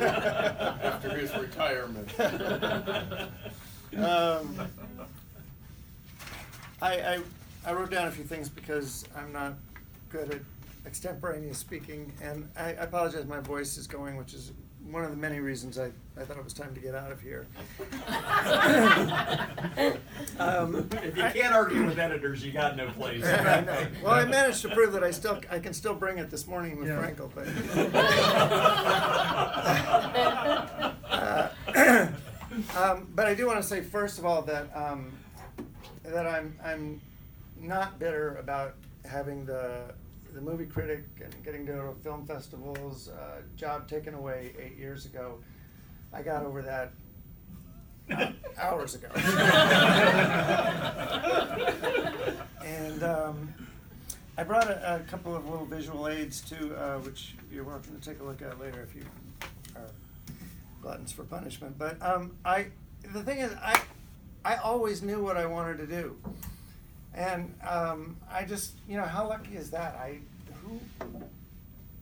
after his retirement. I wrote down a few things because I'm not good at extemporaneous speaking, and I apologize, my voice is going, which is one of the many reasons I thought it was time to get out of here. If you can't argue with editors, you got no place. Well, I managed to prove that I can still bring it this morning with Frankel, but but I do want to say first of all that that I'm not bitter about having the movie critic and getting to go to film festivals job taken away 8 years ago. I got over that hours ago. And I brought a couple of little visual aids too, which you're welcome to take a look at later if you are gluttons for punishment. But the thing is, I always knew what I wanted to do. And I just, how lucky is that?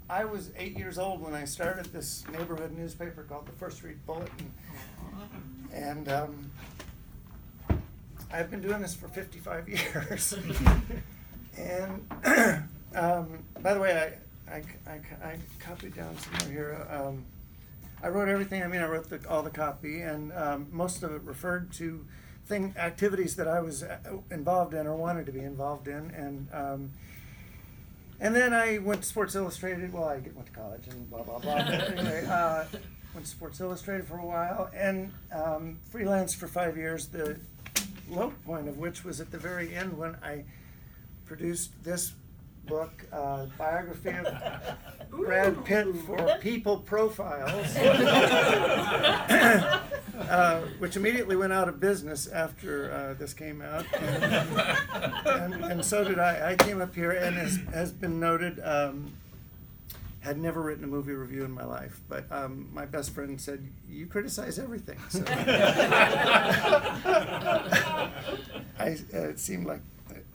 I was 8 years old when I started this neighborhood newspaper called the First Street Bulletin. And I've been doing this for 55 years. And by the way, I copied down somewhere here. I wrote everything. I wrote all the copy, and most of it referred to activities that I was involved in or wanted to be involved in, and then I went to Sports Illustrated. Well, I went to college and blah blah blah. But anyway, went to Sports Illustrated for a while and freelanced for 5 years. The low point of which was at the very end when I produced this book, biography of Brad Pitt for People Profiles, which immediately went out of business after this came out, and so did I. I came up here and, has been noted, had never written a movie review in my life, but my best friend said, "You criticize everything." So it seemed like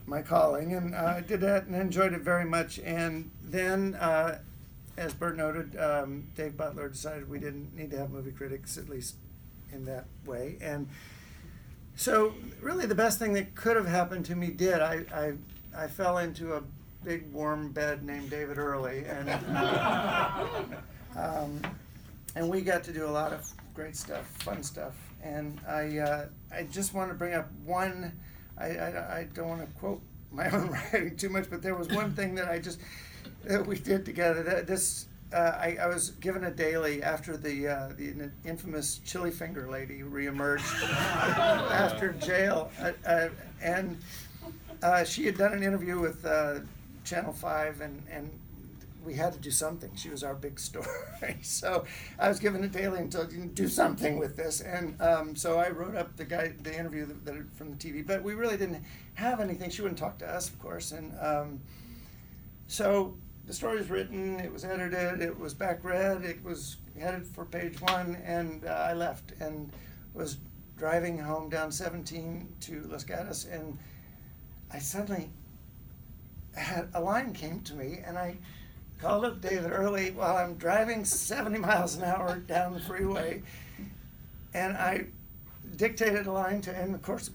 my calling, and I did that and enjoyed it very much. And then, as Bert noted, Dave Butler decided we didn't need to have movie critics, at least in that way. And so really the best thing that could have happened to me did. I fell into a big warm bed named David Early, and we got to do a lot of great stuff, fun stuff. And I just want to bring up one. I don't want to quote my own writing too much, but there was one thing that we did together. I was given a daily after the infamous chili finger lady reemerged after jail, and she had done an interview with Channel 5, and we had to do something. She was our big story. So I was given a daily and told you do something with this. And so I wrote up the interview from the TV, but we really didn't have anything. She wouldn't talk to us, of course. And so the story was written, it was edited, it was back read, it was headed for page 1, and I left and was driving home down 17 to Los Gatos, and I suddenly had a line came to me, and I called up David Early while I'm driving 70 miles an hour down the freeway, and I dictated a line to, and of course,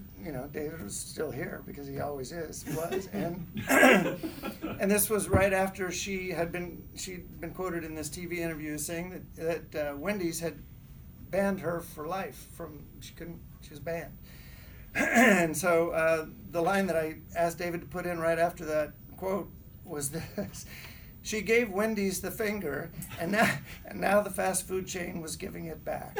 David was still here because he always was, and and this was right after she'd been quoted in this TV interview saying that Wendy's had banned her for life she was banned, and so the line that I asked David to put in right after that quote was this: "She gave Wendy's the finger, and now the fast food chain was giving it back."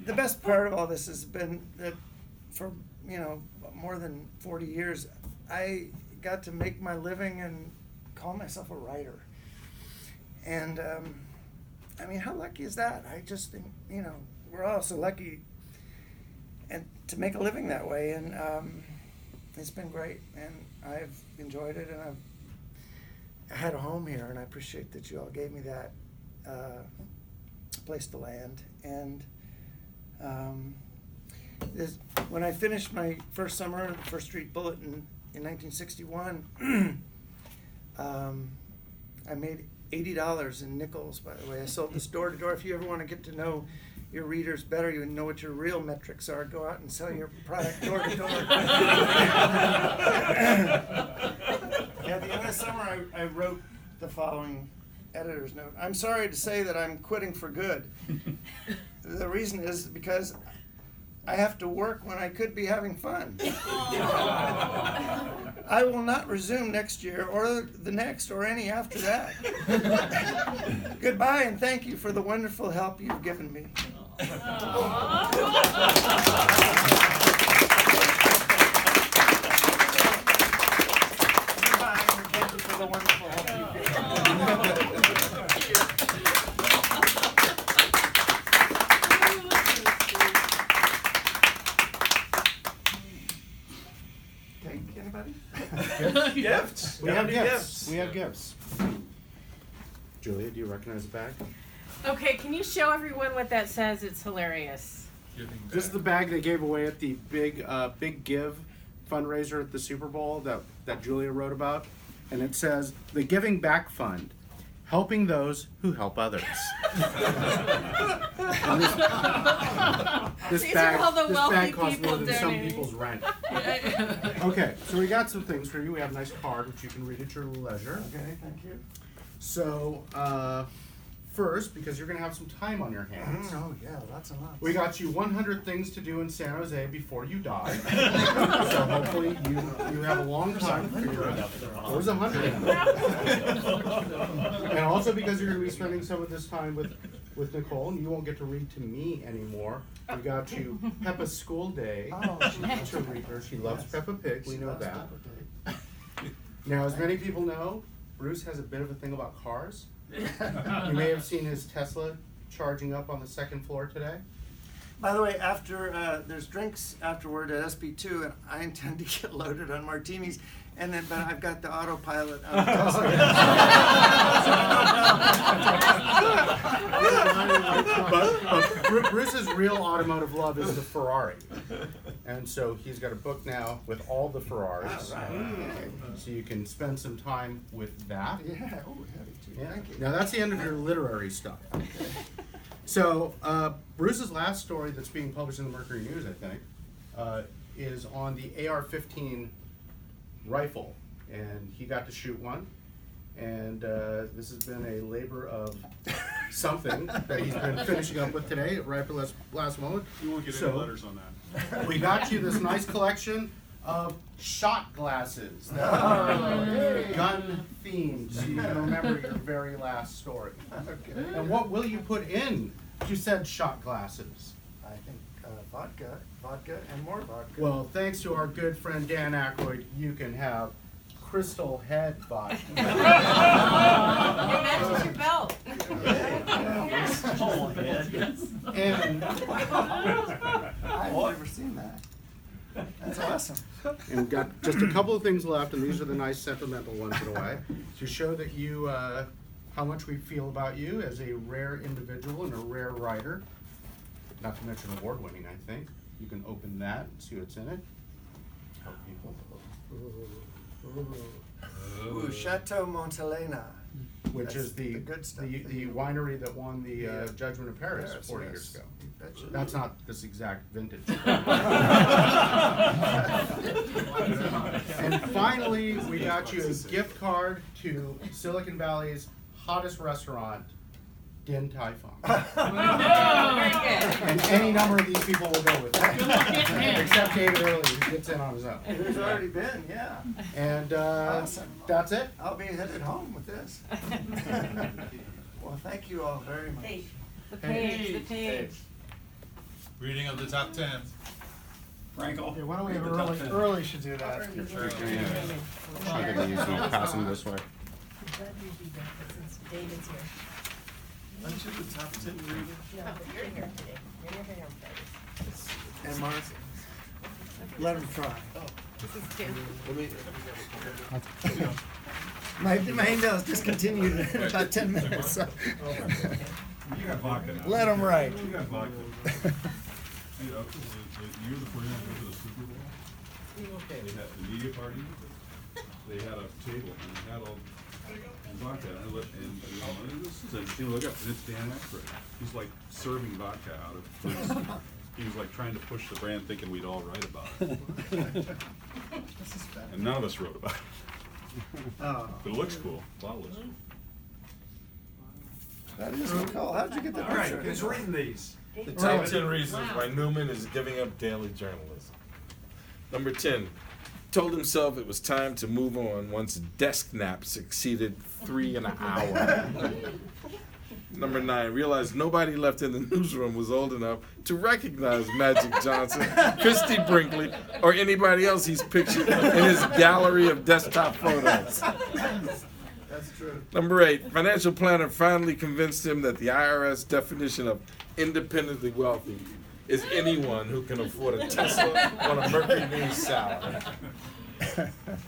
The best part of all this has been that for more than 40 years, I got to make my living and call myself a writer. And how lucky is that? I just think we're all so lucky and to make a living that way, and it's been great, and I've enjoyed it, and I had a home here, and I appreciate that you all gave me that place to land. And when I finished my first summer at the First Street Bulletin in 1961, I made $80 in nickels, by the way. I sold this door to door. If you ever want to get to know your readers better, you know what your real metrics are, go out and sell your product door to door. At the end of the summer, I wrote the following editor's note. I'm sorry to say that I'm quitting for good. The reason is because I have to work when I could be having fun. I will not resume next year or the next or any after that. Goodbye and thank you for the wonderful help you've given me. Goodbye and thank you for the wonderful help you've given me. Anybody? Gifts. We have gifts. We have gifts. Julia, do you recognize the bag? Okay, can you show everyone what that says? It's hilarious. This is the bag they gave away at the Big Give fundraiser at the Super Bowl that Julia wrote about. And it says, the Giving Back Fund, helping those who help others. This These are all the wealthy bag costs people more than some donating. people's rent. Okay, so we got some things for you. We have a nice card, which you can read at your leisure. Okay, thank you. So, first, because you're going to have some time on your hands, Oh, yeah, lots and lots. we got you 100 things to do in San Jose before you die. So hopefully you have a long time to figure it out. There's 100 in there. And also because you're going to be spending some of this time with Nicole, and you won't get to read to me anymore. We got you Peppa's School Day to read her. She loves Peppa Pig, we know that. Now, as many people know, Bruce has a bit of a thing about cars. You may have seen his Tesla charging up on the second floor today. By the way, after there's drinks afterward at SB2, and I intend to get loaded on martinis, and then but I've got the autopilot on the but Bruce's real automotive love is the Ferrari, and so he's got a book now with all the Ferraris, so you can spend some time with that. Yeah, oh, heavy too. Yeah. Thank you. Now that's the end of your literary stuff. So Bruce's last story that's being published in the Mercury News, I think, is on the AR-15 rifle, and he got to shoot one. And this has been a labor of something that he's been finishing up with today, right at the last moment. You won't get any letters on that. We got you this nice collection of shot glasses that are gun themed, so you can remember your very last story. Okay. And what will you put in to said shot glasses? I think vodka, and more vodka. Well, thanks to our good friend Dan Aykroyd, you can have Crystal Head vodka. It matches your belt. And I've never seen that. That's awesome. And we've got just a couple of things left, and these are the nice sentimental ones in a way, to show that you, how much we feel about you as a rare individual and a rare writer. Not to mention award-winning, I think. You can open that and see what's in it. Help people. Ooh, Chateau Montelena. Which That's is the good stuff. the winery that won the Judgment of Paris 40 yes. years ago. You betcha. That's not this exact vintage. And finally, we got you a gift card to Silicon Valley's hottest restaurant, Din Tai Fung. Very good. And any number of these people will go with that. Except David Early, who gets in on his own. There's already been, yeah. And Awesome. that's it. I'll be headed home with this. Well, thank you all very much. The page. Reading of the top 10. Frankel. Yeah, why don't we have early should do that. I'm gonna use them, pass them this way. David's here. Bunch of the top 10 reading. No, but you're here today. You're here on Fridays. And Mark, let him try. This is Tim. My email is discontinued in about 10 minutes. So. You got vodka now. Let 'em write. You got vodka. You know, the year before you went to the Super Bowl, they had the media party, they had a table and they had all vodka. And this is interesting, look up, and it's Dan Aykroyd. He's like serving vodka out of his, he was like trying to push the brand thinking we'd all write about it. And none of us wrote about it. Oh. But it looks cool, the bottle looks cool. That is Nicole. How'd you get the All right, picture? who's reading these? The top 10 reasons why Newman is giving up daily journalism. Number 10, told himself it was time to move on once desk naps exceeded 3 in an hour. Number 9, realized nobody left in the newsroom was old enough to recognize Magic Johnson, Christy Brinkley, or anybody else he's pictured in his gallery of desktop photos. That's true. Number 8, financial planner finally convinced him that the IRS definition of independently wealthy is anyone who can afford a Tesla on a Mercury News salary.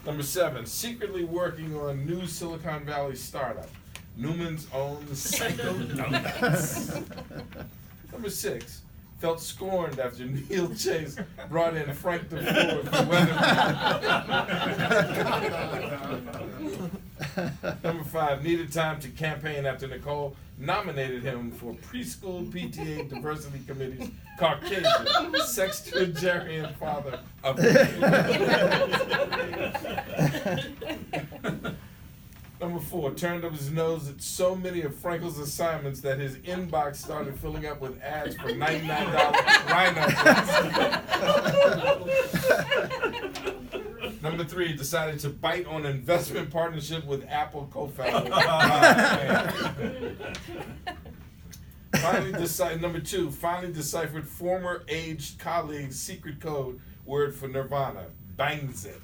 Number 7, secretly working on new Silicon Valley startup, Newman's own Psycho Donuts. Number 6, felt scorned after Neil Chase brought in Frank DeFord for weather. Number 5, needed time to campaign after Nicole nominated him for preschool PTA diversity committee's Caucasian sextuagenarian father of the Number 4, turned up his nose at so many of Frankel's assignments that his inbox started filling up with ads for $99 rhino clothes. Number 3, decided to bite on investment partnership with Apple co-founder. Number 2, finally deciphered former aged colleague's secret code word for Nirvana, bangs it.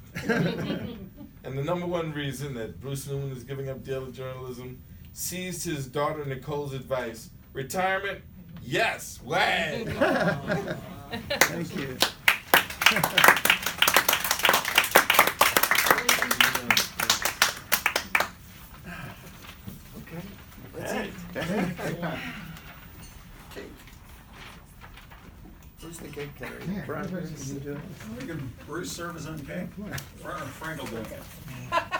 And the number 1 reason that Bruce Newman is giving up daily journalism, seized his daughter Nicole's advice, retirement, yes, wag. Thank you. Okay. That's it. Cake. Who's the cake cutter? Brian, can you do it? Bruce serve his own cake? Frank will do it.